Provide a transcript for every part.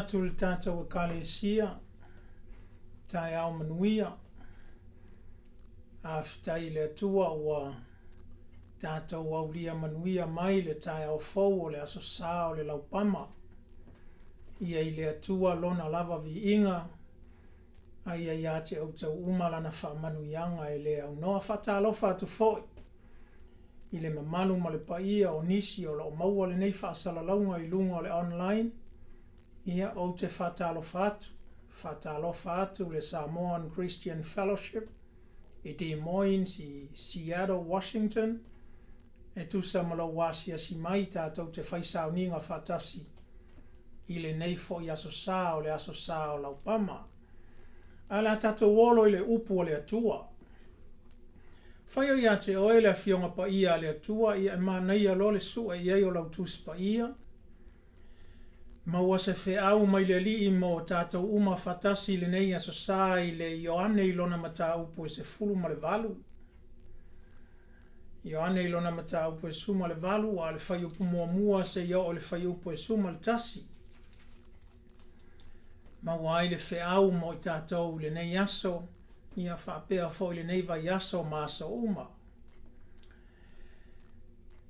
atu le tātou ekalesia, tae au manuia, a fitai le atua ua tātou aulia manuia mai le tae au fau o le aso sā o le laupama. Ia i le atua lona lava vi inga, a ia ia te au tau umalana wha manuianga e le au noa whatalofa atu foi. I le mamalu ma le paia o nisi o lo maua le nei whaasalaunga i lunga o le online, ia o te whatalofa atu le Samoan Christian Fellowship i te Moines i Seattle, Washington, e tusa malo wasia si mai tātou te whaisauninga whatasi i le nei fo i aso sā o le aso sā o laupama. A la tātou wolo i le upu o le atua. Whaia ia te oe le fionga pa ia le atua ia e mānei alo le sua i ei o lautus pa ia. Maua se whe au mai le li i mo tātou uma whatasi le nei aso sā i le Ioane i lona mata upu e se fulu ma le valu. Ioane i lona mata upu e suma le valu a le whai upu mua se ia o le whai upu e suma le tasi. Maua ai le whe au mo i tātou le nei aso ia whapea fo i le nei vai aso maasa uma.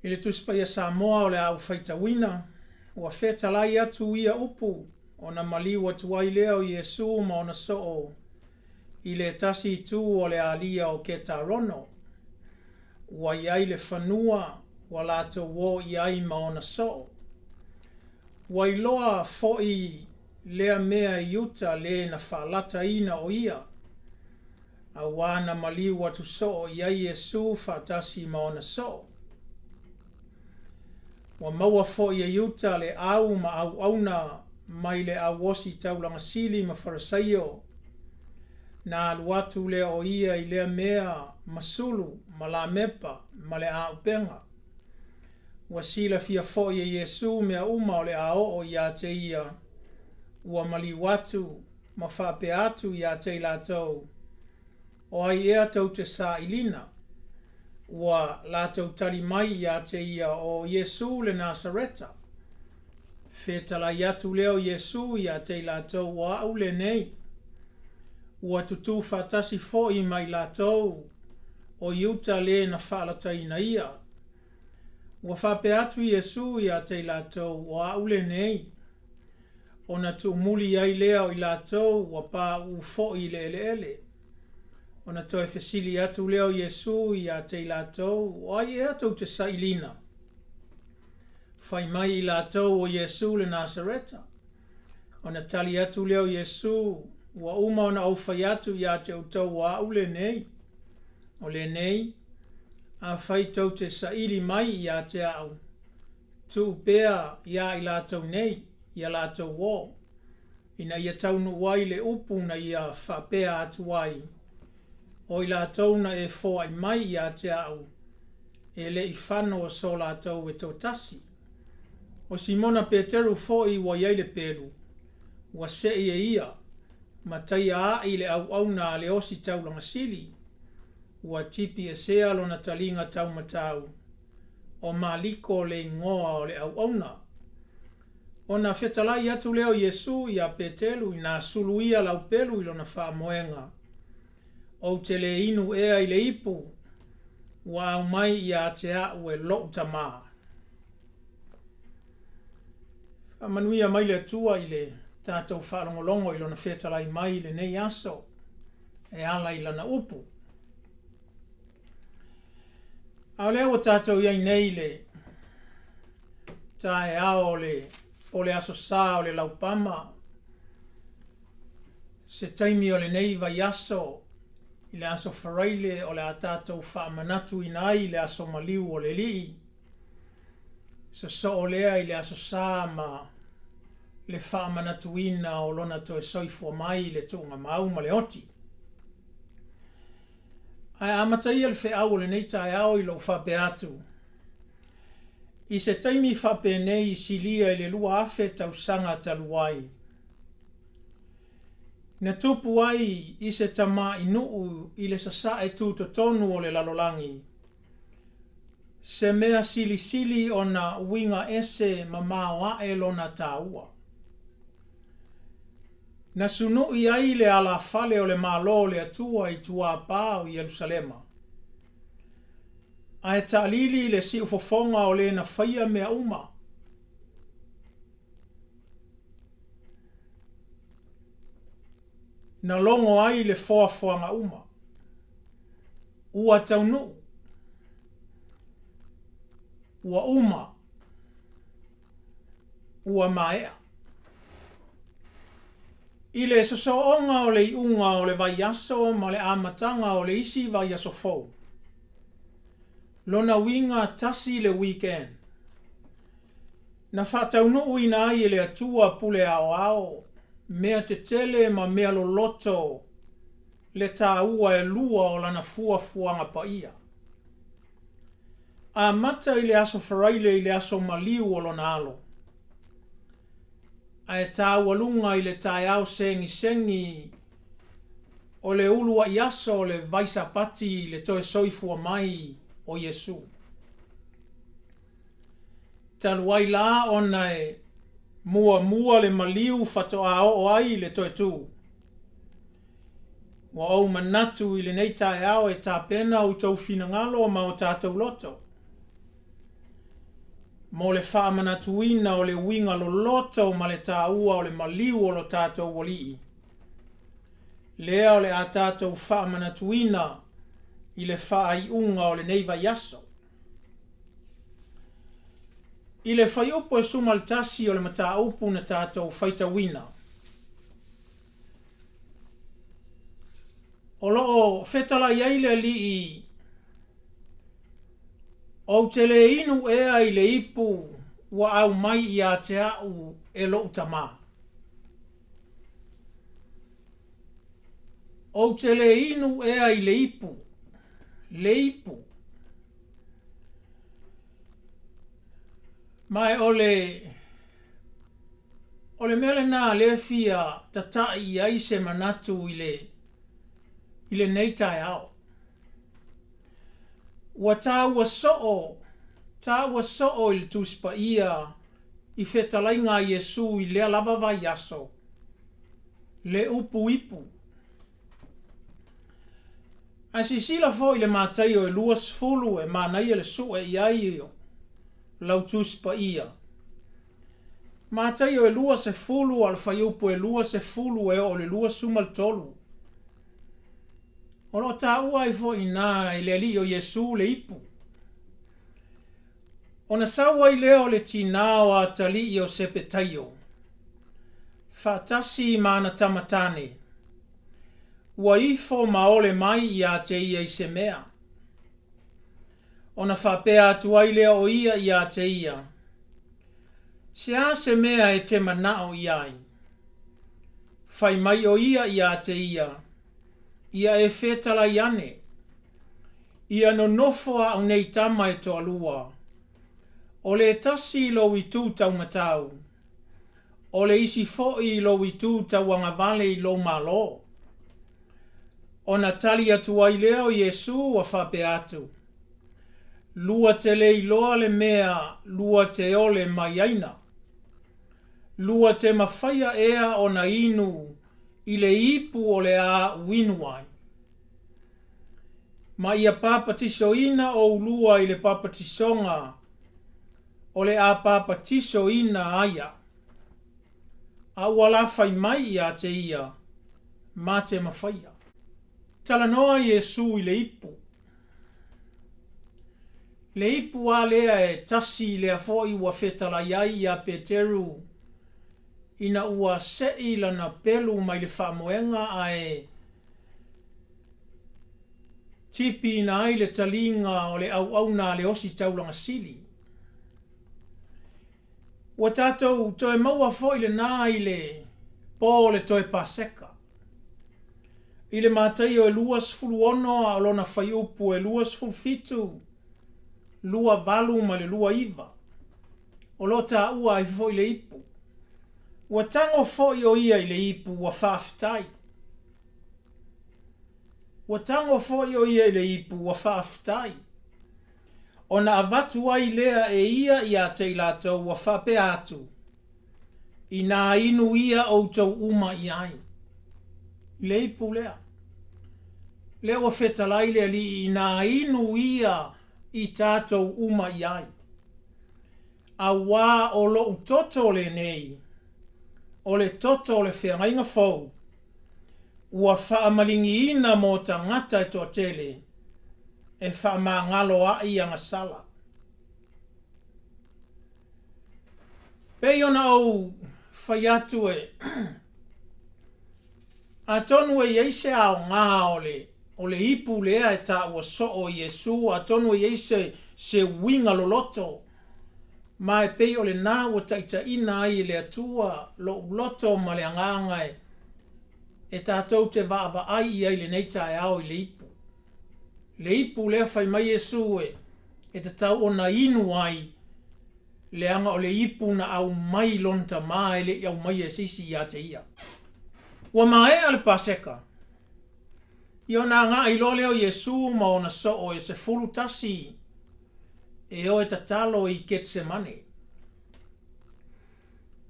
I le tuspa ia Samoa o le au whaitawina, ua whetalai atu ia upu o na maliwa tuai leo Iesu ma ona soo i le tasi tu o le alia o ke tarono. Ua iai le whanua wa lato wo iai ma ona soo. Ua iloa fo i lea mea i uta le na whalata ina o ia. A wana maliwa tu soo iai Iesu whatasi ma ona soo. Wa maua fo i uta le au ma au auna mai le awosi taulanga sili ma farisaio. Na aluatu le o ia i lea mea masulu ma la mepa ma le au penga. Wa sila fia fo i Iesu mea uma o le ao o ia te ia. Ua maliwatu ma whape atu ia te latou. O ai ea tau te sa ilina. Ua latou tali mai ia te ia o Iesu le Nasareta. Whetala iatu leo Iesu ia te latou wa au le nei. Ua tutu whatasi fo i mai latou o iuta le na whalata ina ia. Ua whape atu Iesu ia te latou wa au le nei. O na tu muli ai leo i latou wa pa u fo i le ele. O na toi fesili atu leo Iesu i a te latou, o ai ea tau te sailina. Whai mai i latou o Iesu le Nasareta. O na tali atu leo Iesu, wa uma o na au whai atu i a te utau wa au le nei. O le nei, a whai tau te saili mai i a te au. Tu bea i a i latou nei, i a latou wo. Ina ia taunu wai le upu na ia whapea atu wai. O i latou na e fo ai mai i a te au. E le i whano o so latou e tau tasi. O Simona Peteru fo i wa iai le pelu. Wa se i e ia. Ma tai a i le au na le osi tau langa sili. Wa tipi e sea lo na talinga tau matau. O maliko le ngoa o le au na. O na whetalai atu leo Iesu i a Petelu i na sulu ia lau pelu i lo na wha moenga. O te le inu ea i le ipu, wa au mai i a te au e lo tama. Manuia mai le atua i le tātou whalongolongo i lo na whetalai mai le nei aso, e ala i lana upu. Au leo o tātou iai nei le, ta e ao o le aso sā o le laupama, se taimi o le nei vai aso, i le aso wharaile o le a tātou whaamanatu i nai le aso maliu o le lii. So o lea i le aso sāma le whaamanatu ina o lona to e soifua mai le tunga mau ma le oti. Ai amatai le whe au le nei tae au i lo whape atu. I se taimi whape nei si lia i le lua afe tau sanga taluai. Na tupu ai i se tama i nuu i le sasa e tu to tonu o le lalolangi. Se mea sili o na winga ese mamao a e lona taua. Na sunu i ai le ala fale o le malo le atua I tua pā o Yerusalema. A e talili le si ufofonga o le na whaia mea uma. Na longo ai le foafoanga uma. Ua taunu. Ua uma. Ua maea. I le sosoonga o le iunga o le vaiaso ma le amatanga o le isi vaiaso fou. Lona winga tasi le weekend. Na whataunu uina ai le atua pule ao mea te tele ma mea loloto le tāua e lua o lana fuafuanga pa ia. A mata I le aso wharaile I le aso maliu o lona alo. A e tāwalunga I le tai au sengi o le ulua I aso o le vaisa pati le toe soifua mai o Iesu. Taluai la ona e mua le maliu fatoa o ai le toe tu. Wa au manatu I le nei tai au e tāpena o tau finangalo ma o tātou loto. Mo le wha manatuina o le winga lo loto ma le tāua o le maliu o lo tātou walii. Lea o le a tātou wha manatuina I le wha ai unga o le neiva yaso. I le whai upo e sumaltasi o le mata upu na tātou whaita wina. O loo whetala iaile li I o te le inu ea I le ipu wa au mai I a te au e lo utama. O te le inu ea I le ipu. Le ipu. Mai ole mele na le fia tatai I aise manatu I le nei tai au. Wa tāua so'o I le tuspa ia I whetalainga Iesu I lea lava vai aso. Le upu ipu. A sisila fo I le mātai o e luas fulu e mānai le sue I ai o lau tuspa ia. Mātai o e luas e fulu al whai upu e luas e fulu e o le luas sumal tolu. O lo tāua I fo I nā I le li o Iesu le ipu. O na sawa I leo le tinao a tali I o sepetaio. Whatasi mana tamatane. Ua ifo maole mai I a te ia I se mea. O na whapea atuai leo o ia I a te ia. Se a se mea e te manao I ai. Whai mai o ia I a te ia. Ia e whetala iane. Ia no nofoa au nei tama e to alua. O le tasi lo I tū tau matau. O le isi foi lo I tū tau anga vale I lo malo. O na tali atu ai leo Iesu wa whape atu. Lua te le iloa le mea, lua te ole mai aina. Lua te mawhaia ea o na inu I le ipu o le a winuai. Ma ia papatiso ina o ulua I le papatisonga o le a papatiso ina aia. A wala fai mai a te ia, ma te mawhaia. Talanoa Iesu I le ipu. Le ipu a lea e tasi lea foi ua whetala iai a Peteru ina ua sei lana pelu mai le whamoenga a e tipi na ai le talinga o le au na le osi taulanga sili. Ua tātou toe maua foi le nā I le pō le toe paseka. I le mātai o e luas fulu ono a lona whai upu e luas fulu fitu, lua valu ma le lua iwa. O lo tā ua I foi le ipu. Ua tango foi o ia I le ipu ua whaafitai. Ua tango foi o ia I le ipu ua whaafitai. O na avatu ai lea e ia I a te ilatou ua whape atu. I nā inu ia o tau uma I ai. I le ipu lea. Le ua whetalai lea li I nā inu ia I tātou uma iai. A wā o lo toto le nei. O le toto le whiangainga fau. Ua whaamalingi ina mō ta ngata e toa tele. E whaamangalo a I anga sala. Pei ona au whaiatu e. A tonu e Iesu ao ngā o le ipu lea e ta ua so o Iesu. A tonu e Iesu se winga loloto. Ma e pei o le nā ua taita ina ai le atua lo loto ma le angangai. E tātou te vaava ai I ai le neita e ao I le ipu. Le ipu lea whai mai Iesu e te tau o na inu ai. Le anga o le ipu na au mai lonta mai le au mai e sisi ia te ia. Ua mae ale paseka. Io na ngā ilo leo Iesu ma o na so o e se fulu tasi. E o e tatalo I Getsemane.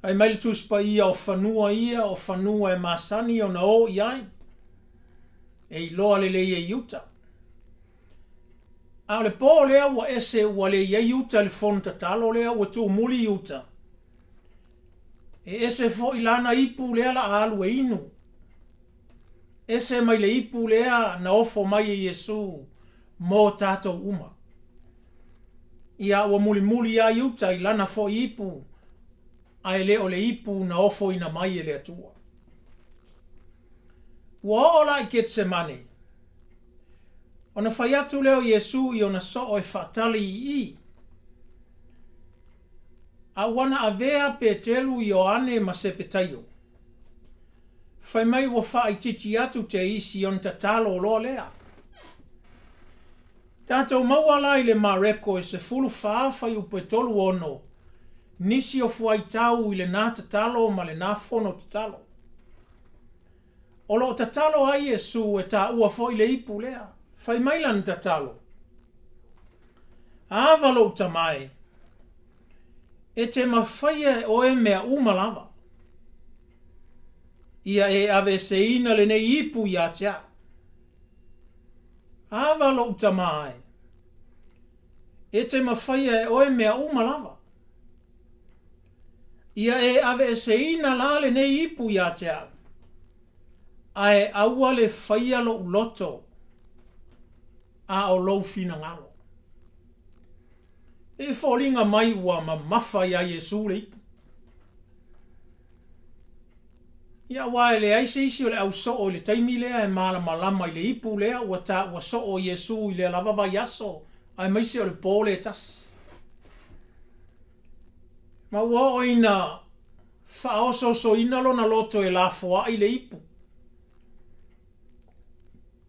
Ai mai le tuspa ia o whanua e masani o na o iai. E iloa le e iuta. A le po lea ua ese ua le iuta le fonu tatalo lea ua tu muli iuta. E ese fo ilana ipu lea la alu e inu. Ese mai le ipu lea na ofo mai e Iesu mo tātou uma. Ia ua muli ia iuta ilana fo ipu. Ai le o le ipu na ofo ina mai e le atua. Ua ola I Getsemane. Ona whai atu leo Iesu I ona so o e whatali I. A wana avea Petelu Ioane ma sepetaio. Whai mai ua whai titi atu te isi on tatalo o loa lea. Tātou mauala I le mareko e se fulu whaafai upe tolu ono. Nisi o fuai tau I le nā tatalo ma le nā fono tatalo. O lo tatalo ai Iesu e tā ua fo I le ipu lea. Whai mailan tatalo. Avalo tamai. E te mawhaia o e mea umalava. Ia e ave se ina le nei ipu ia tia. Avalo tamai. E te mawhaia o e mea umalava. Ia e ave se ina la le nei ipu ia tia. Ai aua le whaia lo loto. A o lou fina ngalo. E wholinga mai ua ma mafa ia Iesu le ipu. Ia wae le aise isi o le au so o le taimi lea e mala malama I le ipu lea ua ta ua so o Iesu I le lava vai aso ai maise o le pole e tas. Ma ua o ina whaoso so inalo na loto e la foa I le ipu.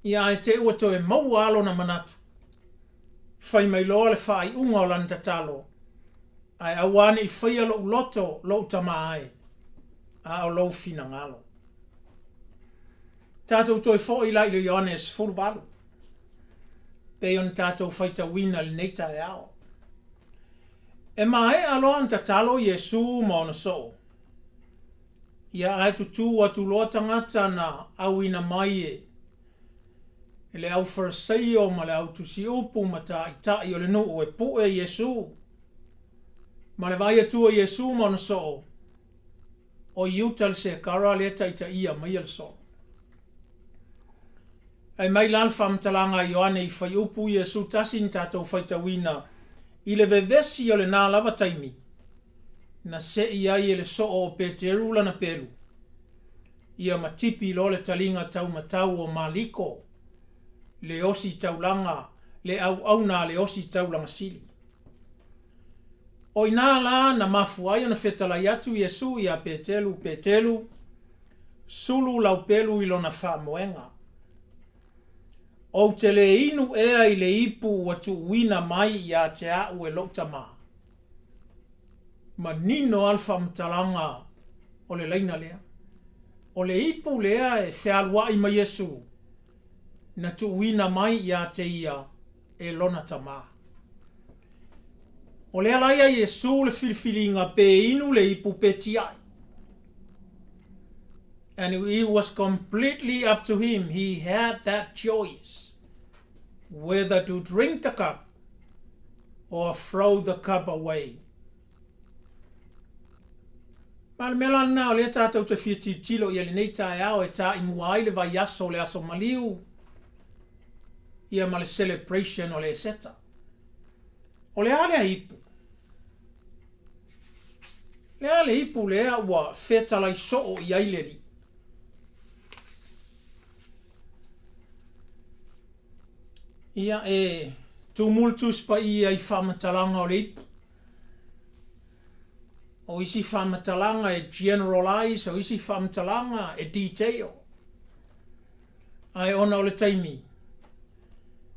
Ia e te ua to e mau alo na manatu. Whai mai loa le whai unga o lan tatalo. Ai awane I whaia lo loto lo tamae. A o lo fina ngalo. Tātou toi fo I lai le Ioannes fulu walu. Peion tātou whaita wina le neita e ao. E mai alo an tatalo Iesu ma ona so. Ia ai tutu atu loa tangata na au ina mai e. E le au wharasaio ma le au tusi upu ma ta I o le nuu e pu e Iesu. Ma le vai atua Iesu ma ona so. O iutal se kara le taita ia mai al so. Ai mai lan whamtalanga Ioane I whai upu Iesu tasin tātou whaita wina. I le vevesi o le nā lava taimi. Na se I ai e le so o Peteru lana pelu. Ia matipi lo le talinga tau matau o maliko. Le osi taulanga, le au na le osi taulanga sili. O ina la na mafuai na fetala yatu Iesu ia Petelu, sulu lau pelu ilona wha moenga. O te le inu ea I le ipu watu wina mai ia te au e lotama. Ma nino alfa mtalanga o le leina lea. O le ipu lea e whialua I ma Iesu. Na tu wina mai ia te ia e lona tama. O le alaia Iesu le filfilinga pe inu le ipu peti ai. And it was completely up to him. He had that choice whether to drink the cup or throw the cup away. Mal mela na o le tātou te whiti tilo i le nei tae ao e tā i mua le vai aso le aso maliu ia ma le celebration o le seta. O le ale ipu. Le ale ipu le ua feta lai soo i aileri. Ia e tumultus pa ia i whamatalanga o le ipu. O isi whamatalanga e generalize, o isi whamatalanga e detail. Ai ona o le taimi.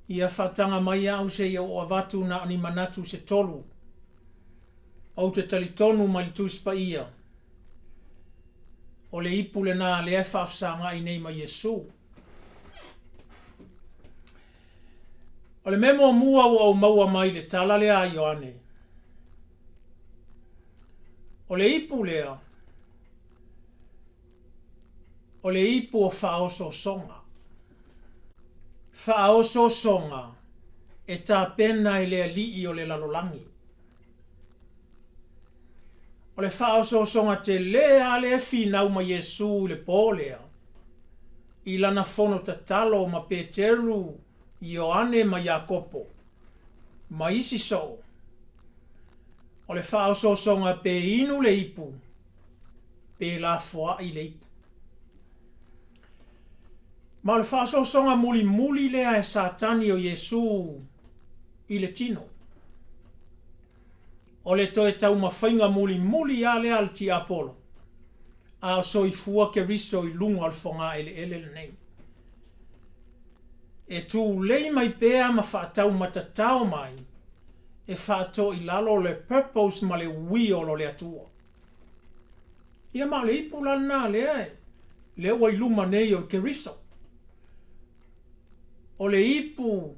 Ia whatanga mai au se ia o avatu na ni manatu se tolu. O te talitonu mai tuspa ia. O le ipu le nā le e whafsanga i nei mai Iesu. O le memo mua o maua mai le tala le a Ioane. O le ipu lea. O le ipu o whaoso songa. Whaoso songa e tā pena i lea lii o le lalolangi. O le whaoso songa te lea le finau ma Iesu le pōlea. I lana fono ta talo ma Peteru, Ioane ma Iakopo. Ma isi so. O le whaoso songa pe inu le ipu. Pe la foa i le ipu. Ma le whaoso songa muli muli lea e satani o Iesu i le tino. O le toe tau mawhainga muli muli a le al ti Apollo. A o so i fua ke riso i lunga al fonga ele nei. E tu lei mai pea ma whaatau matatau mai. E whaato i lalo le purpose ma le wiolo le atua. Ia ma le ipu lana le ai. Le wai luma nei o ke riso. O le ipu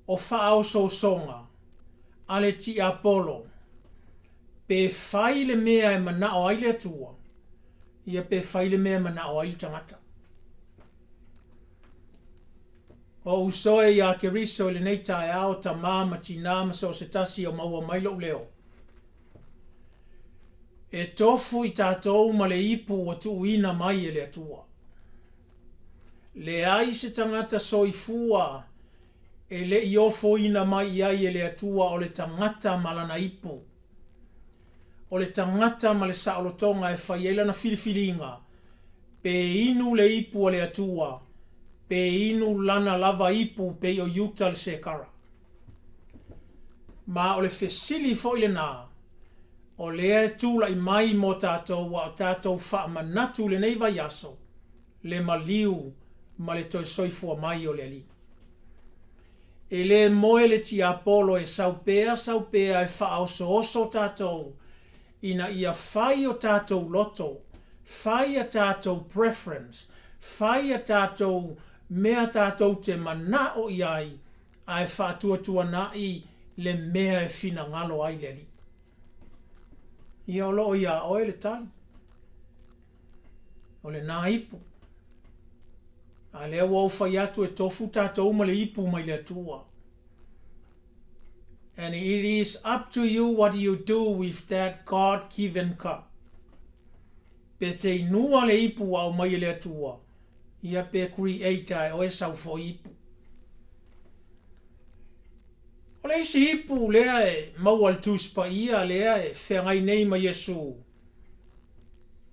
o whaoso songa. A le ti Apollo. Pe whai le mea e mana o aile atua. Ia pe whai le mea mana o aile tangata. O usoe ia ke riso le nei tae ao ta mama tina so se tasi o maua mailo leo. E tofu i tātou ma le ipu o tu uina mai e le atua. Le ai se tangata soifua e le iofo ina mai ai e le atua o le tangata malana ipu. O le tangata ma le saolotonga e whaiela na filifilinga. Pe inu le ipu o le atua. Pe inu lana lava ipu pe o yuta le sekara. Ma o le fesili fo ile nā. O lea tūla i mai mo tātou wa o tātou wha manatu le nei vai aso. Le maliu ma le toi soifua mai o le ali. E le moe le ti Apollo e saupea e wha oso oso tātou. Ina ia whai o tātou loto. Whai a tātou preference. Whai a tātou mea tātou te mana o iai. Ai whātua nai le mea e whina ngalo ai le li. Ia o loo ia oe le tali. O le nā ipu. A lea wau whai atu e tofu tātou ma le ipu mai le atua. And it is up to you what you do with that God-given cup. Pe te inua le ipu au mai le atua. Ia pe creator o e sau fo ipu. O le isi ipu lea e maual tuspa ia lea e whengai nei ma Iesu.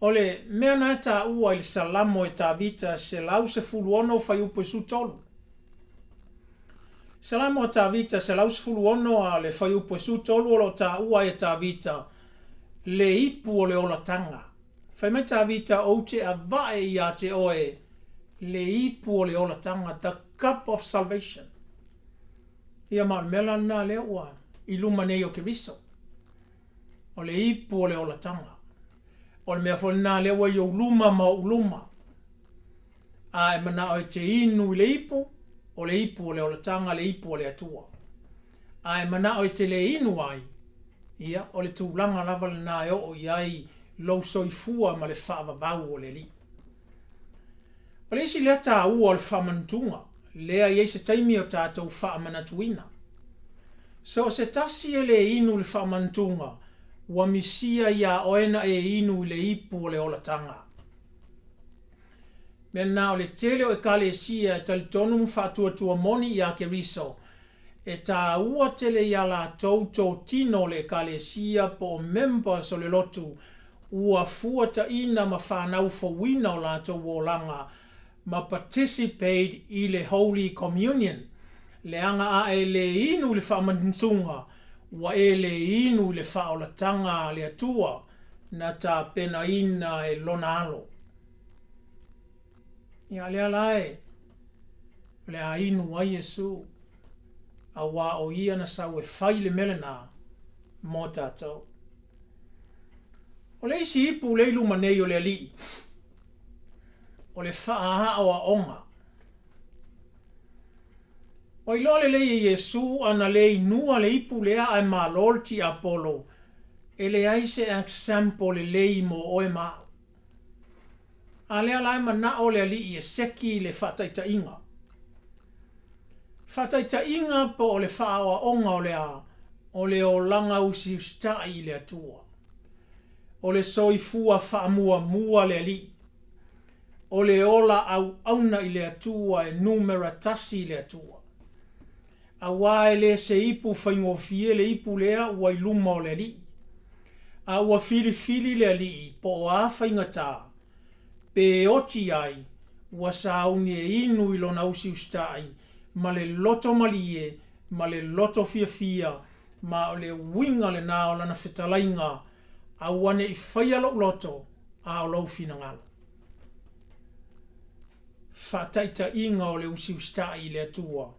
O le mea nā tā ua il salamo e tā vita se lau se fuluono whai upo su tolu. Salamo tā vita se lau se fuluono a le whai upo su tolu o lo tā ua e tā vita le ipu o le ola tanga. Whai mai tā vita o te a vae ia te oe le ipu o le ola tanga, the cup of salvation. Ia ma mela nā le ua i luma nei o ke riso. O le ipu o le ola tanga. O le mea fol nā le ua i o luma ma o luma. A e mana o te inu i le ipu, o le ipu o le ola tanga, le ipu o le atua. A e mana o te le inu ai, ia o le tūlanga lava le nā e o iai lo soifua ma le whaavavau o le li. O le isi lea tā ua o le whamantunga, lea iei se taimi o tātou whaamanatuina. So se tasi e le inu le whamantunga, wa misia ia oena e inu le ipu o le olatanga. Mena o le tele o e kalesia e talitonu mwhatuatua moni ia ke riso, e tā ua tele ia la tautou tino le kalesia po members o le lotu, ua fuata ina ma whanau fawina o la tau wolanga, ma participate i le Holy Communion. Le anga a e le inu le whamantunga, wa e le inu le whaolatanga le atua, na tā pena ina e lona alo. Ia lea lae, le a inu a Iesu, a wā o ia na sau e whai le melena mō tātou. O le isi ipu le ilu manei o le ali, o le whaaha o a onga. O ilo le lei Iesu ana le inua le ipu lea ai malol ti Apollo, e le aise example le lei mo oe maa. A lea lai mana o le ali i e seki le whataita inga. Whataita inga po o le whaawa onga o le o langa usi ustai le atua. O le soifua whaamua mua le ali. O le ola au auna i le atua e numera tasi le atua. A wae le se ipu whaingofie le ipu lea ua iluma o le ali. A ua fili le ali po o a whaingata. Pe oti ai, ua sauni e inu i lona usi ustai, ma le loto malie, ma le loto fia, ma le winga le nao lana whetalainga, a wane i whaialo loto, a o lau fina ngalo. Whataita inga o le usi ustai le atua,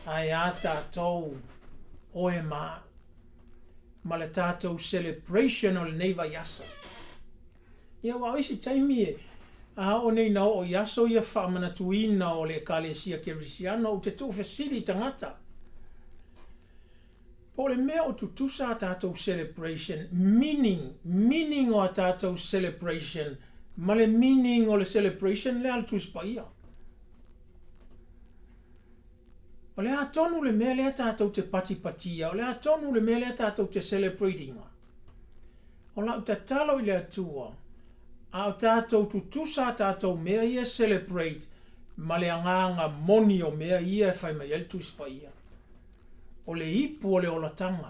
ai a tātou oe maa, ma le tātou celebration o le neiva yaso. Ia wa isi taimi e a o nei na o yaso ia whamanatuina o le kalesia kerisiano o te tō fesili tangata. Po le mea o tutusa a tātou celebration, meaning o a tātou celebration, ma le meaning o le celebration le altus pa ia. O le atonu le mea le a tātou te patipatia, o le atonu le mea le a tātou te celebratinga. O la uta talo i le atua, a o tātou tutusa tātou mea ia celebrate, ma le anganga moni o mea ia e whai mai altus pa ia. O le ipu o le olatanga.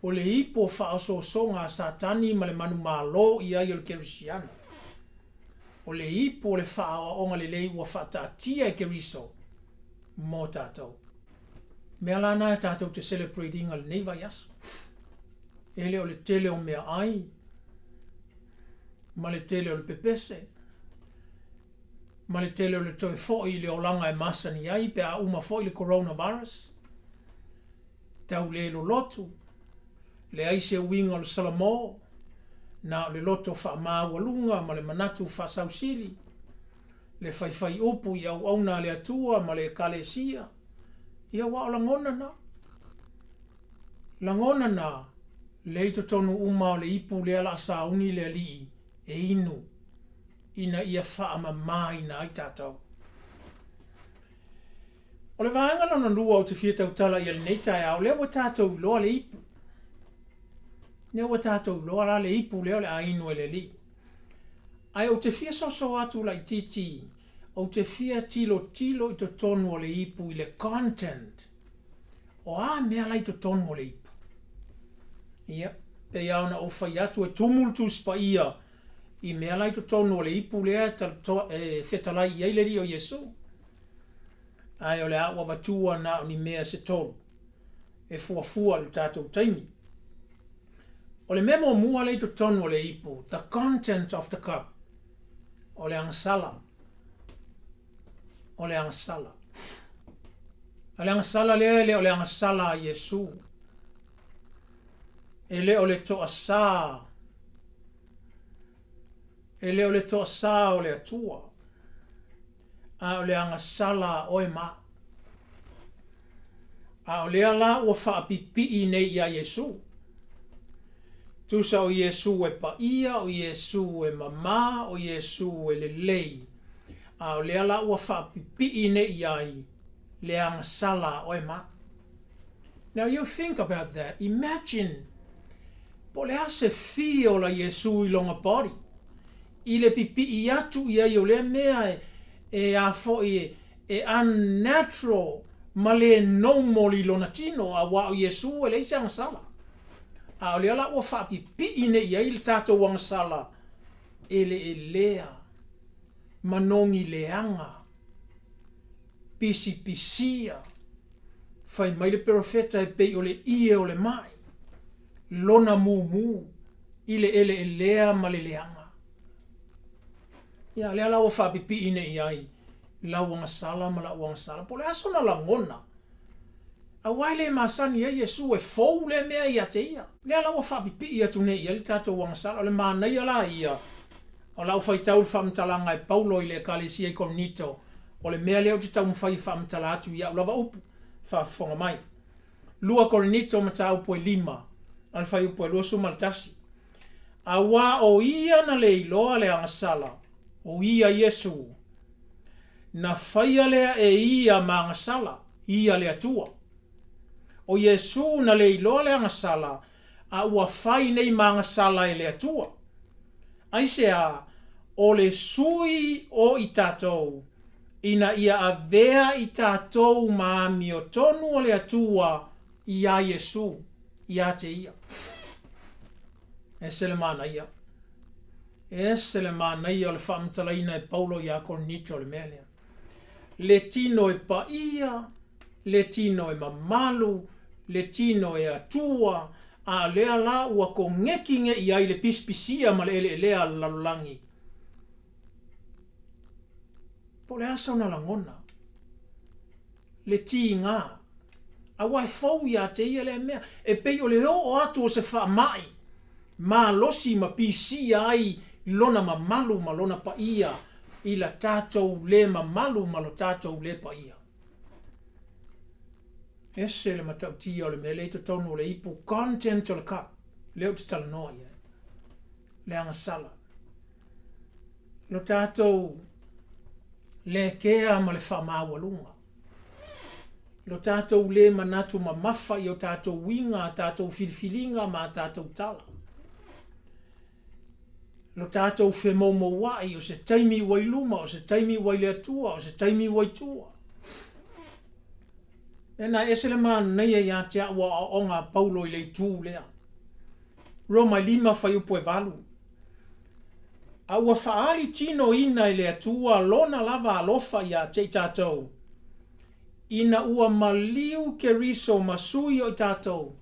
O le ipu o whaososonga a satani ma le manu malo ia i o le kerisiana. O le ipu o le whaawa onga le lei ua whatatia e keriso mō tātou. Mea lana e tātou te celebrating al neiva yaso. Ele o le tele o mea ai, ma le tele o le pepese, ma le tele o le toi foi le olanga e masani ai pe a uma foi le coronavirus. Tau le lo lotu, le aise winga o le salamo, na le loto wha maa walunga ma le manatu wha sausili, le whai upu i au auna le atua ma le kalesia, ia wa o langona na. Langona na, le ito tonu uma o le ipu le ala sauni le alii, e inu, ina ia wha ama mai na ai tātou. O le vaenga lona lua o te whietau tala i le neitai au, lea wa tātou loa le ipu. Lea wa tātou loa la le ipu leo le ainu e le li. Ai o te whia soso atu la i titi, o te whia tilo i to tonu o le ipu i le content. O a mea lai to tonu o le ipu. Ia, pe iau na o whai atu e tumultus pa ia, i mea lai to tonu o le ipu lea whetalai i eileri o Iesu. Ai o le awa watua na ni mea se tolu, e fuafua le tātou taimi. O le memo mua le to tonu o le ipu, the content of the cup, o le angasala. O le angasala. O le angasala le o le angasala Iesu. Ele o le toa sā. Ele o le toa sā o le atua. A o le angasala oe ma. A o le ala ua whaapipi i nei ia Iesu. Tusa o Iesu e pa ia, o Iesu e mama, o Iesu e le lei. A o lea la ua whapipi ine iai le anga sala o e ma. Now you think about that. Imagine po le ase fi o la Iesu I longa body. I le pipi I atu iai o le mea e a fo e unnatural ma le normal I lona tino a wa o Iesu e le ise anga sala. A o lea la ua whapipi ine iai le tatou anga sala e lea manongi leanga pisi fai mai le profeta e pei o le ie o le mai lona mumu I le ele lea ma le leanga ia lea la ua whapipi ine iai lau anga sala ma lau anga sala po le aso na langona a wai le masani e Iesu e fou le mea ia te ia lea lau ua whapipi ia tune ia le tatou anga sala o le manai ala ia o lau fai tau whamtalanga e Paulo I le kalisia I Korinito o le mea leo te tau mwhai whamtala atu ia ulawa upu whafonga mai lua Korinito mata upu e 5 an whai upu e lua sumaltasi a wā o ia na le iloa le angasala o ia Iesu na whaia lea e ia ma angasala ia le atua o Iesu na le iloa le angasala a ua whai nei ma angasala e le atua aisea o le sui o I tātou ina ia avea I tātou maami o tonu o le atua ia Iesu ia te ia e le mana ia le mana ia o le whamtalaina e Paulo ia Korinito le mea lea le tino e paia le tino e mamalu le tino e atua a lea la ua ko ngekinge iai le pispisia ma le ele lea lalolangi po le asa ona langona le tinga a wai fau ia te ia le mea e pei o le o atu o se whaamai ma losi ma pisi ai lona mamalu ma lona paia I la tātou le mamalu ma lo tātou le paia ese le matautia o le mele te tonu o le ipu content o le cup leo te tala noa ia le angasala lo tātou le kea ma le whamawalunga lo tātou le manatu ma mafa I o tātou winga tātou filfilinga ma tātou tala lo tātou whemomo wai o se taimi wai luma o se taimi wai le atua o se taimi wai tua Ena esele man nei ia te awa o ngā Paulo I le tū lea. Roma 5 whai upo e valu. A ua whaali tino ina I le atua lona lava alofa ia te tātou. Ina ua maliu ke riso masui o tātou.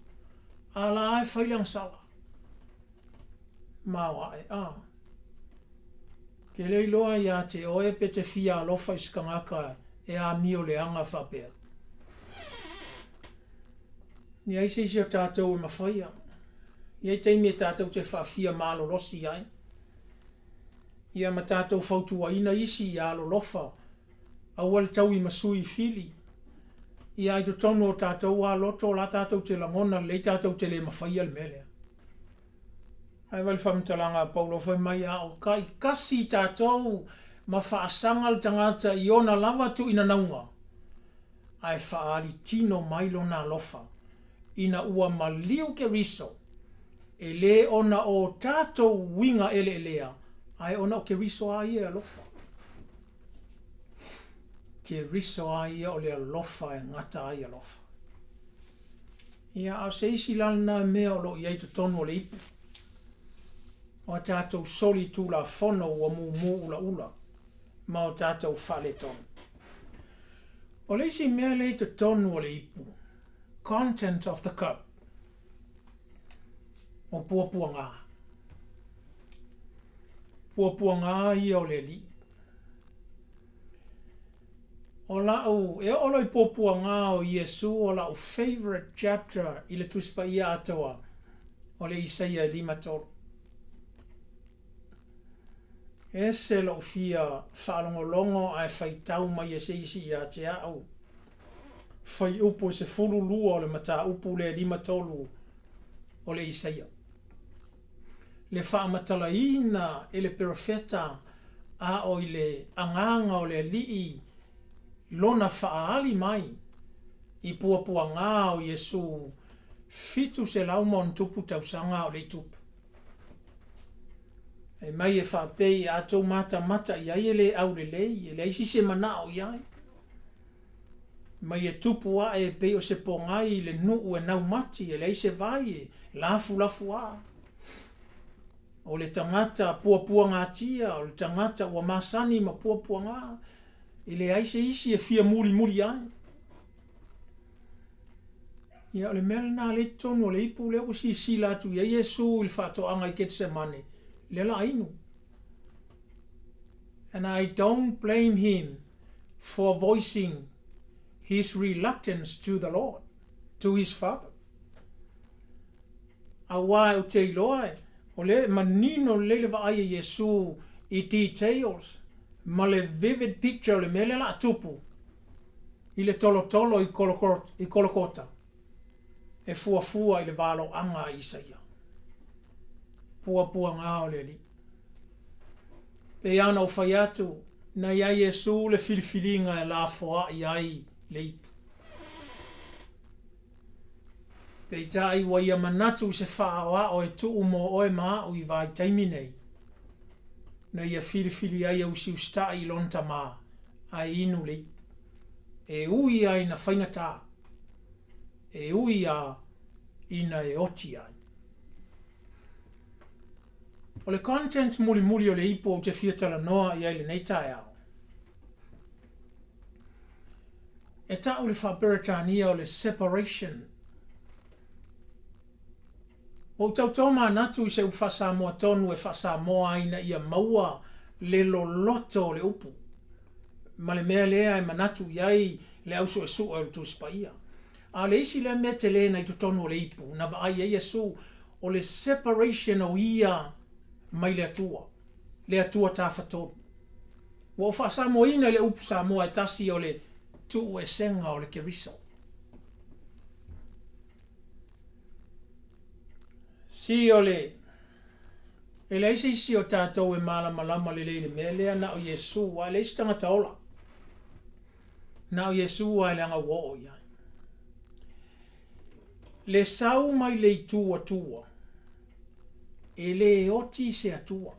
Ala ai whailang sala. Mawa e Ke leiloa ia te oe pe te fia alofa iskangaka e a mio le anga whapea. Ni aise isi o tātou e mawhaia. Iai teimi e tātou te whawhia mālo rosi ai. Ia ma tātou whautua ina isi I alo lofa. Awal tau I masui fili. Ia I to tonu o tātou a loto la tātou te langona le tātou te le mawhaia le melea. Ai wale whamtalanga Paulo whai mai a o kai kasi tātou ma whaasangal tangata I ona lava tu ina naunga. Ai whaali tino mailo na lofa. Ina ua maliu ke riso e le ona o tātou winga ele lea ai ona o ke riso a ia alofa ke riso a ia o le alofa e ngata a ia alofa ia a se isi lana mea o lo iai to tonu o le ipu o tātou soli tu la fono ua mumu ula ma o tātou whale tonu o le isi mea le to tonu o le ipu content of the cup o puapua ngā. Puapua ngā I o le li. O lau, e olo I puapua ngā o Iesu o lau favorite chapter I le tuspa ia atoa o le Isaia 5. E se lau fia whalongolongo ai whaitau mai e se isi ia te au. Whai upu se fulu lua o le mata upu le 5 o le Isaia. Le whaamatala ina e le profeta a o ile anganga o le lii lona whaali mai i puapua ngā o Iesu fitu se lau mon tupu tausanga o le tupu. E mai e whapei a tau mata i ai ele au le lei, ele isi se mana o iai. Mai e tupu a e pei o se pongai le nuu e nau mati, ele ise vai e lafu a. O le tangata puapua ngā tia, o le tangata ua masani ma puapua ngā, ele aise isi e fia muli ai. Ia o le mele nā le tonu o le ipu leo si latu ia Iesu il whatoanga i Getsemane. Le la inu. And I don't blame him for voicing his reluctance to the Lord, to his Father. A wai o te iloa o le manino le va ai Iesu i details, ma le vivid picture o le mele la tupu, i le tolo i kolokota, e fua i le valo anga Isaia. Puapua ngā o le li. Pe ana o whai atu, na ia Iesu le filifilinga e la foa i ai le ipu. Pe tai wa ia manatu se whaawa o e tuu mo o e maa o i vai taimi nei. Na ia filifili ai au si usta i lonta maa, ai inu le ipu. E ui ai na whaingata. E ui a ina e oti ai. O le content muli o le ipo o te fiatala noa i aile nei tae au. E tau le whaperetania o le separation. O tau toma natu i se u whasamoa tonu e whasamoa aina ia maua le loloto o le upu. Ma le mea lea e manatu iai le auso e su o le tuspaia. A le isi le mea te lena i tutonu o le ipu. Na va ai e su o le separation o ia mai le atua ta whatonu. Wa whasamo ina le upu Samoa e tasi o le tu e senga o le keriso. Si o le e le isi o tātou e malama le leile melea na o Iesu wa le isi tangata ola. Na o Iesu wa le anga wo o iai. Le sau mai le tua. E le oti se atua.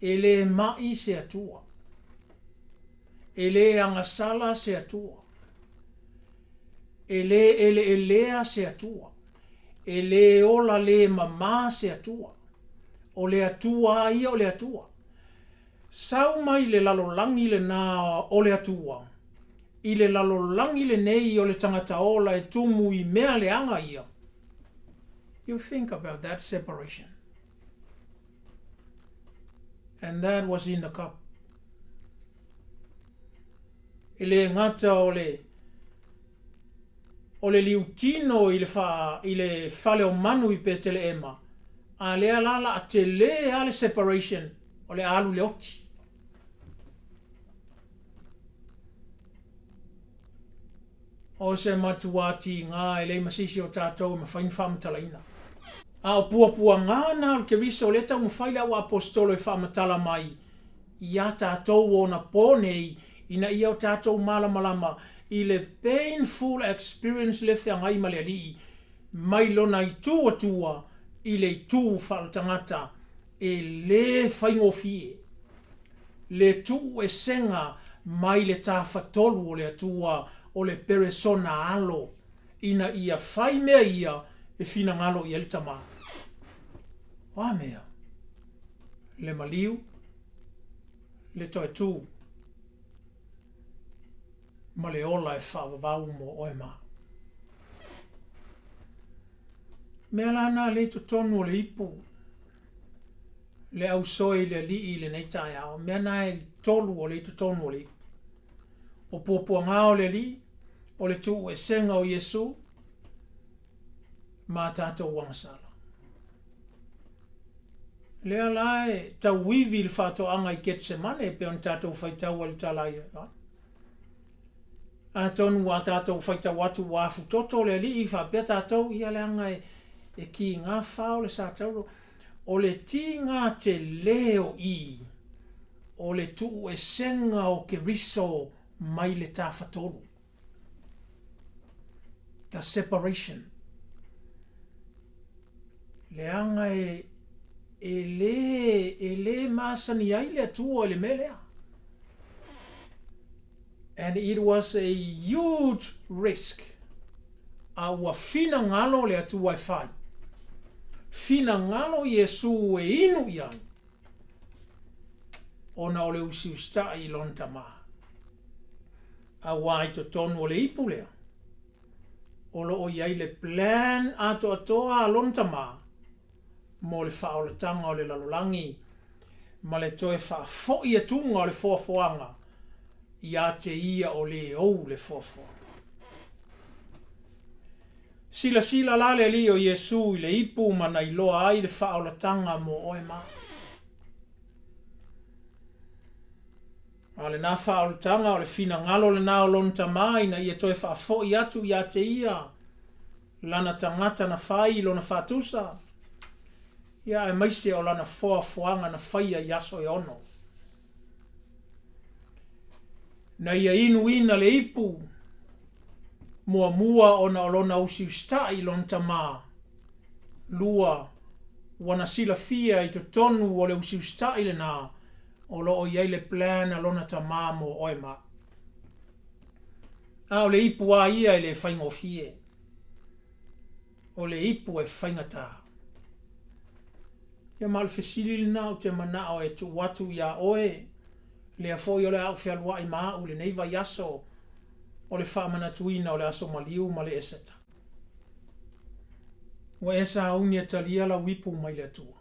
E le mai se atua. E le angasala se atua. E le lea se atua. E le ola le mama se atua. O le atua ia o le atua. Sau mai le lalolangi le na o le atua. I le lalolangi le nei o le tangata ola e tumu i mea le anga ia. You think about that separation. And that was in the cup. Ele ngata o le liutino i le fale o manu i petele ema. A le alala a te le ale separation o le alu le oti. O se matuati ngā e le masisi o tātou ma whain whamatalaina. A o puapua ngā nā o ke riso leta mwhaila o apostolo e whamatala mai. I a tātou o na pōnei ina ia o tātou malamalama i le painful experience le whiangai ma le alii. Mai lona i tua i le tū whalatangata e le whaingofie. Le tū e senga mai le tāwhatolu o le atua o le peresona alo ina ia whai mea ia e whina ngalo i elitama. Wa mea. Le maliu, le toi tū, ma le ola e whaavavau mo oe maa. Mea lana le tonu o le ipu, le au soi le li le neitai ao, mea nae tolu o le tonu o le ipu. O puapua ngā o le li, o le tu e senga o Iesu, ma tātou wangasala. Lea lae, tau wivi le whātou anga i Getsemane, pe on tātou whaitau ali talai. A tonu a tātou whaitau atu wafu toto le li i whapea tātou, ia le anga e ki ngā whao le sātauro. o le tinga te leo i, o le tuu e senga o ke riso mai le tawhatoru. The separation. Le anga e le masani ai le atua le melea. And it was a huge risk. Aua fina ngalo le atua e whai. Fina ngalo Iesu e inu iai. Ona o le usi usta i lonta maa. Awa i to tonu o le ipu lea. Olo o iai le plan ato atoa a lonta maa. Mo le whaoletanga o le lalolangi. Ma le toe wha i atunga o le fuafuanga. Ia te ia o le ou le fuafuanga. Sila la le li o Iesu i le ipu mana i loa ai le whaoletanga mo oe maa. A le nā whaoletanga o le fina ngalo le nā o lonta mai na ia toe whaafo i atu i te ia. Lana tangata na whai lo na whatusa. Ia e maise o lana fuafuanga na whaia i aso e ono. Na ia inu ina le ipu. Mua o na olona usi usta i lonta maa. Lua wana sila fia i to tonu o le usi usta i le nā. O lo o iei le plan a lona ta mamo oe ma. A o le ipu a ia i le whaingo fie. O le ipu e whaingata. Ia mal fesili na o te mana o e tu watu ia oe. Le a foi o le au whialua i maa u le neiva yaso. O le whamana tuina o le aso maliu ma le eseta. O esa aunia talia la wipu mai le atua.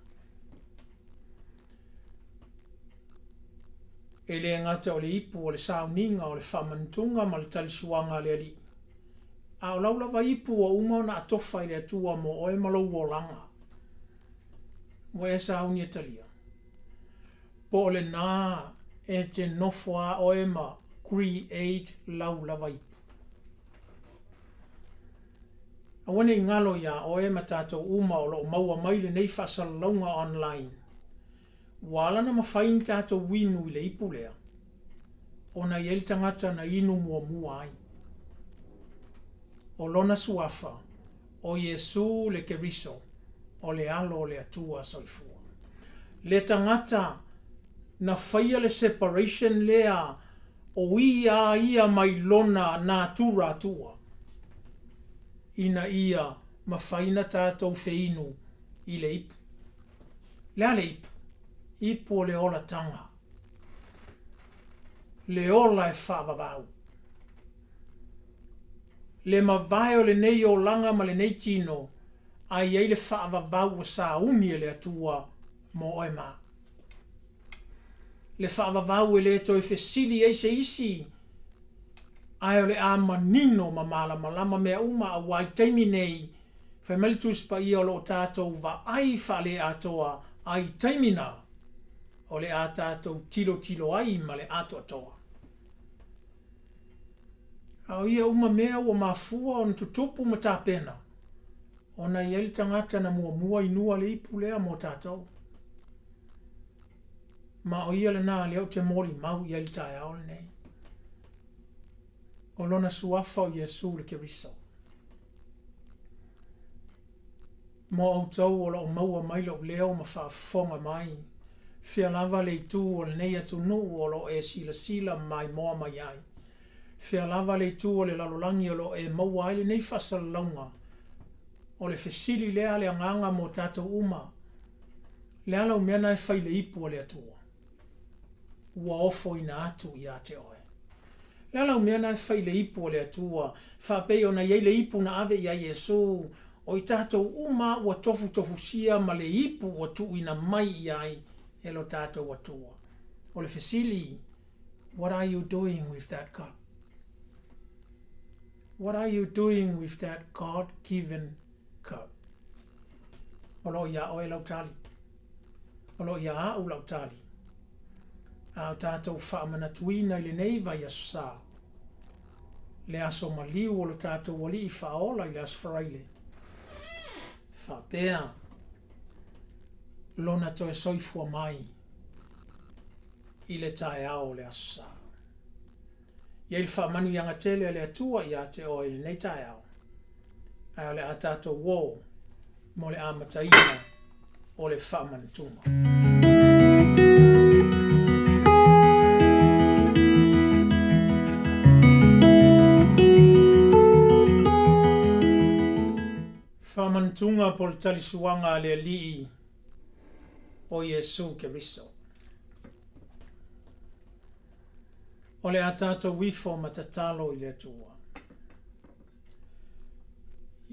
E le ngata o le ipu o le sauninga o le whamantunga ma le talisuanga le ali. A o laulava ipu o uma na atofa i le atua mo oe malau o langa. Wa e saunia talia. Po o le nā e te nofoa oe ma create laulava ipu. A wane ngalo ia oe ma tato uma o lo maua mai le nei whasalonga online. Wala na mawhain tato winu i le ipu lea. O na iel tangata na inu mua ai. O lona suafa. O Iesu le keriso. O le alo le atua soifua. Le tangata na whaia le separation lea. O ia mai lona na tura atua. Ina ia mawhaina tato feinu i le ipu. Lea le ipu. Ipo le ola tanga. Le ola e whaavavau. Le mawai o le nei o langa ma le nei tino. Ai ei le whaavavau o sa uni le atua mo oe ma. Le whaavavau e le toi fesili eise isi. Ai o le a manino ma malama mea uma a wai taimi nei. Whaimalitus pa ia o lo tātou va ai whale atoa ai taimina. O le a tātou tilo ai ma le ato atoa. Au ia uma mea ua mafua o na tutupu ma tāpena. O na ieli tangata na mua inua le ipu lea mo tātou. Ma o ia le nā leo te mori mau ieli tae ao le nei. O lona suafa o Iesu le keriso. Mo au tau o la o maua mai lo leo ma whaafonga mai. Fia lava le tu o le nei atu nu o lo e sila mai moa mai ai. Fia lava le tu o le lalolangi o lo e maua ai le nei whasalonga. O le fesili lea le anganga mo tātou uma. Le ala umeana e whai le ipu o le atua. Ua ofo ina atu i a te oe. Le ala umeana e whai le ipu o le atua. Whapei o na iei le ipu na ave i a Iesu. O i tātou uma ua tofu sia ma le ipu o tu ina mai i ai. Elo tātou atua. O le fesili, what are you doing with that cup? What are you doing with that God-given cup? O lo ia oe lautali. O lo ia au lautali. Au tātou whaamana tuina i le neiva i asa. Le aso maliu o lo tātou wali i whaola i le aso wharaile. Whapea. lona toe soifua mai i le tae ao le asa. Ia il whaamanu i anga tele le atua i a te o il nei tae ao. Ai o le atato wō mo le amataina o le whaamanu tunga. Whamantunga po le talisuanga le lii o Iesu Keriso. O le atato wifo matatalo i le atua.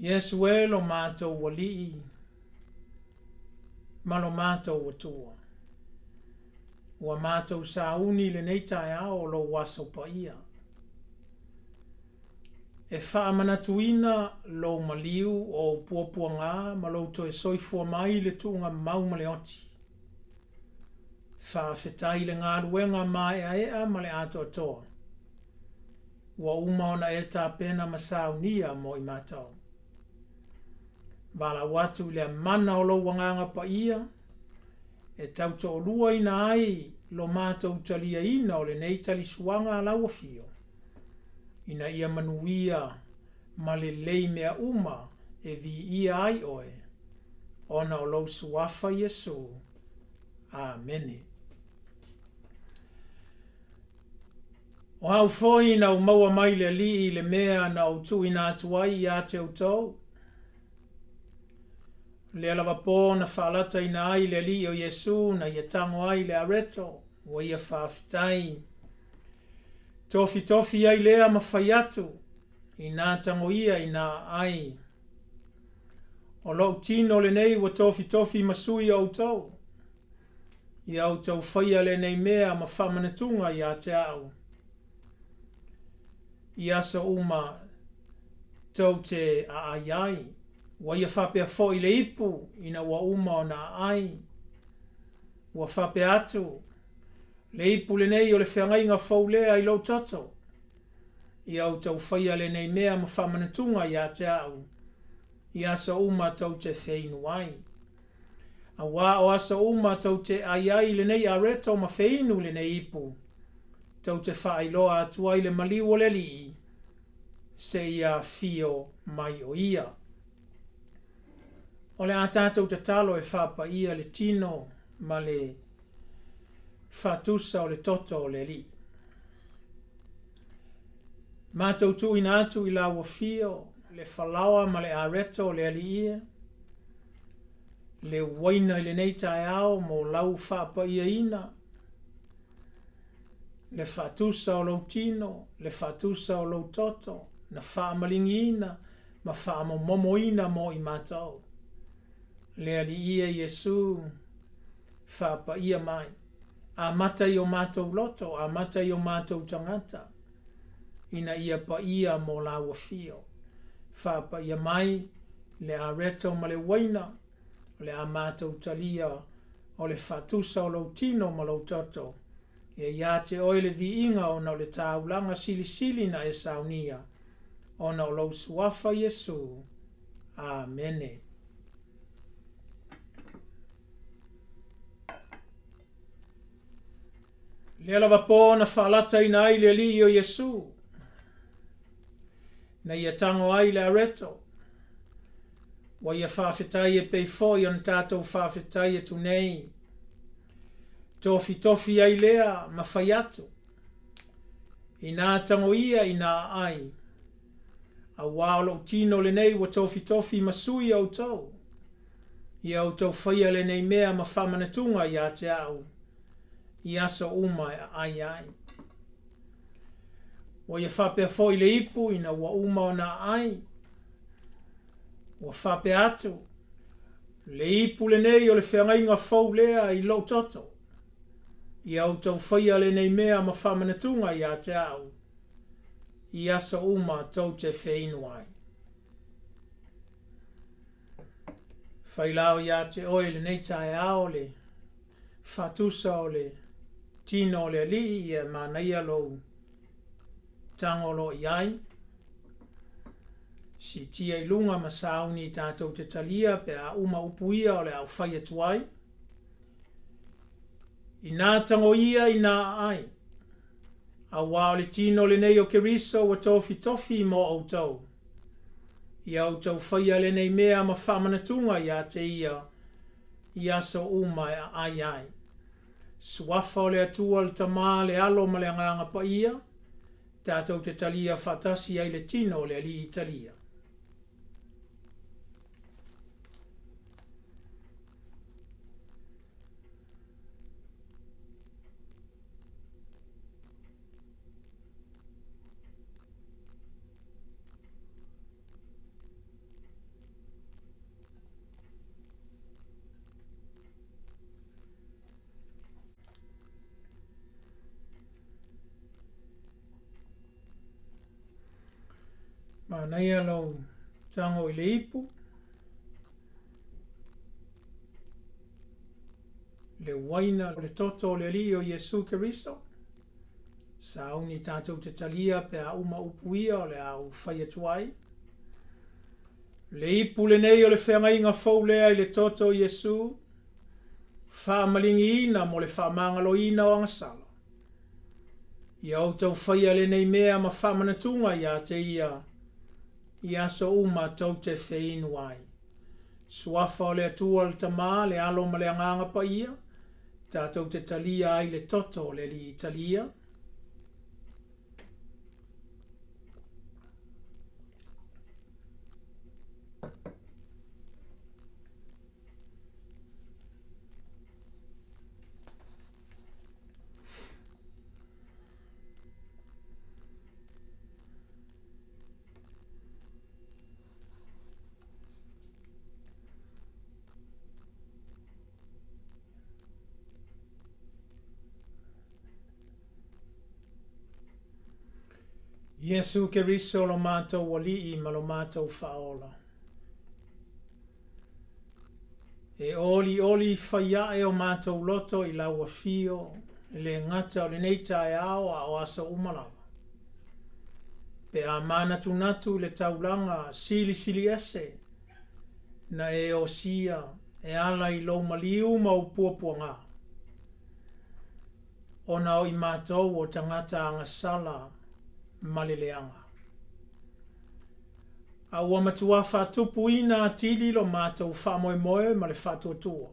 Iesu e lo mātou wa lii, ma lo mātou wa tua. Ua mātou sauni le neitai ao lo waso pa ia. E whaamanatuina lo maliu o puapua ngā ma lo toe soifua mai le tuunga mau ma le oti. Whaafetai le ngā ruenga mai a ea ma le ato atoa. Ua umaona e tā pena masaunia mo i mātou. Bala watu le mana o lo wanganga pa ia, e tauto o lua ina ai lo mātou talia ina o le nei tali suanga laua fio. Ina ia manuia ma le lei mea uma e vi ia ai oe. Ona o lau suafa Iesu. Amene. O hau foi na umaua mai le li le mea na utu ina atuai i a te utau. Le alawa pō na whaalata ina ai le li o Iesu na ia tango ai le areto. Wa ia whaafitai. Tofi tofi ai lea mawhai atu, i nā tango ia i nā ai. O lau tino le nei wa tofi tofi masui au tau. I au tau whaia le nei mea ma whamanatunga i a te au. I asa uma tau te a ai ai. Wa ia whapea fo i le ipu ina wa uma o nā ai. Wa whapea atu. Le ipu le nei o le whiangai ngā whaulea i lau tato. I au tau whaia le nei mea ma whamanatunga i a te au. I asa uma tau te whainu ai. A wā o asa uma tau te ai le nei a reto ma whainu le nei ipu. Tau te whaailoa atuai le maliu o le li. Se ia fio mai o ia. O le a tātou te talo e whapa ia le tino ma le fatusa o le toto o le li. Mātou tu ina atu i la wafio, le whalawa ma le areto o le ali ia. Le waina i le neitai ao mo lau whapa ia ina. Le fatusa o lau tino, le fatusa o lau toto, na whaamalingi ina, ma whaamo ina mo i mātou. Le ali ia Iesu, whapa ia mai. A mata i o mātou loto, a mata i o mātou tangata. Ina ia pa ia mo la wafio. Whapa ia mai, le a reto ma le waina, le a mātou talia o le fatusa o lau tino ma lau toto. E ia te oile vi inga o na le taulanga sili sili na e saunia. O na o lau suafa Iesu. Amene. Le alawa pō na whaalata ina ai le li o Iesu. Na ia tango ai le areto. Wa ia whawhetai e pei fōi an tātou whawhetai e tu nei. Tofi tofi ai lea ma whai atu. I nā tango ia i nā ai. A wālo tino le nei wa tofi tofi masui au tau. I au tau whaia le nei mea ma whamanatunga i a te au. I aso uma ai ai. Wa ia whapea fo i le ipu ina wa uma o na ai. Wa whapea atu. Le ipu le nei o le whiangai ngā whau lea i lau toto. I au tau whaia le nei mea ma whamanatunga i a te au. I aso uma tau te whainu ai. Whailao i a te oe le nei tae ao le. Fatusa o le. Tino le li e manaia lo tangolo iai. Si tia i lunga ma sauni tātou te talia pe a uma upuia o le au whai atuai. Ina tango ia ina ai. A wao le tino le nei o Keriso wa tofi mo au tau. Ia au tau whaia le nei mea ma whamanatunga ia te ia so uma ai ai. Swafa o le atua le tamā le alo ma le anganga pa ia, tātou te talia whatasi ai le tino le ali Italia. Ma nei alo tango i le ipu. Le waina le toto le li o Iesu Keriso. Sauni tātou te talia pe a uma upuia o le au whaia tuai. Le ipu le nei o le whenga inga fau lea i le toto Iesu. Wha malingi ina mo le wha mangalo ina o angasala. Ia au tau whaia le nei mea ma wha manatunga ia te ia so uma tau te wheinu ai. Suafa o le atua le tamā le alo ma le anganga pa ia, tātou te talia ai le toto le li Italia. Iesu Keriso lo mātou wali ma lo mātou whaola. E oli whaia e o mātou loto i laua fio, e le ngata o le neita e ao a o asa umalawa. Pe a manatu natu le taulanga sili ese, na e o sia e ala i lo maliu ma upua ngā. Ona o i mātou o tangata angasala maleleanga. A ua matua whatupu ina atili lo mātou whamoe ma le whatuatua.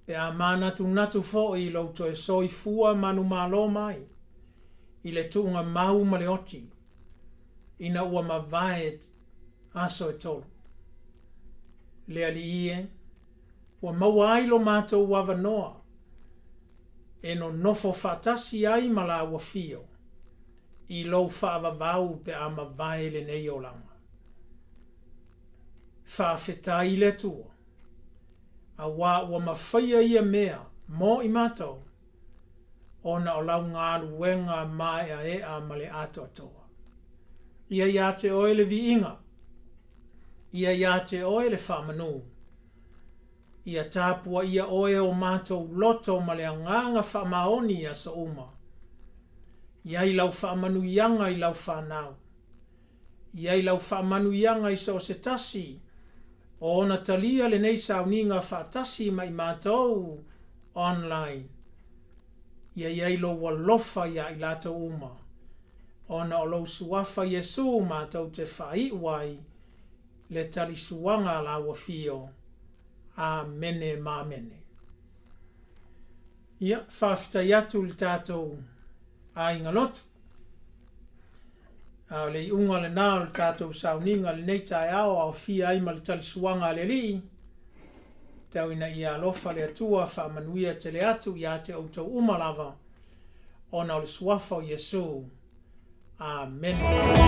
Pe a manatu natu fo i lo to e soi fua manu malo mai. I le tuunga mau ma le oti. Ina ua mavaet aso e tolu. Le ali ie. Ua mawai lo mātou wavanoa. E no nofo fatasi ai ma la ua fio. I lo whaavavau pe a mawai le nei o langa. Whaafetai le tua. A ua mawhaia ia mea mo i mātou. Ona o lau ngāru wenga mai a e a male ato atoa. Ia te oe le vi inga. Ia te oe le whamanu. Ia tāpua ia oe o mātou loto male a nganga whamaoni a so uma. Ia i lau whamanu ianga i lau whanau. Ia i lau whamanu ianga i so se tasi. O ona talia le nei sauninga whatasi mai mātou online. Ia i lo walofa ia i lato uma. Ona o lo suafa Iesu mātou te whai uai. Le tali suanga la wafio. Amene mamene. Ia, whafta iatu le tātou a inga lotu. Le unga le nā le tātou sauninga le neita e ao au fia ai ma le tali suanga le li. Tau ina ia alofa le atua whamanuia te le atu ia te autou umalava. Ona o le suafa o Iesu. Amen.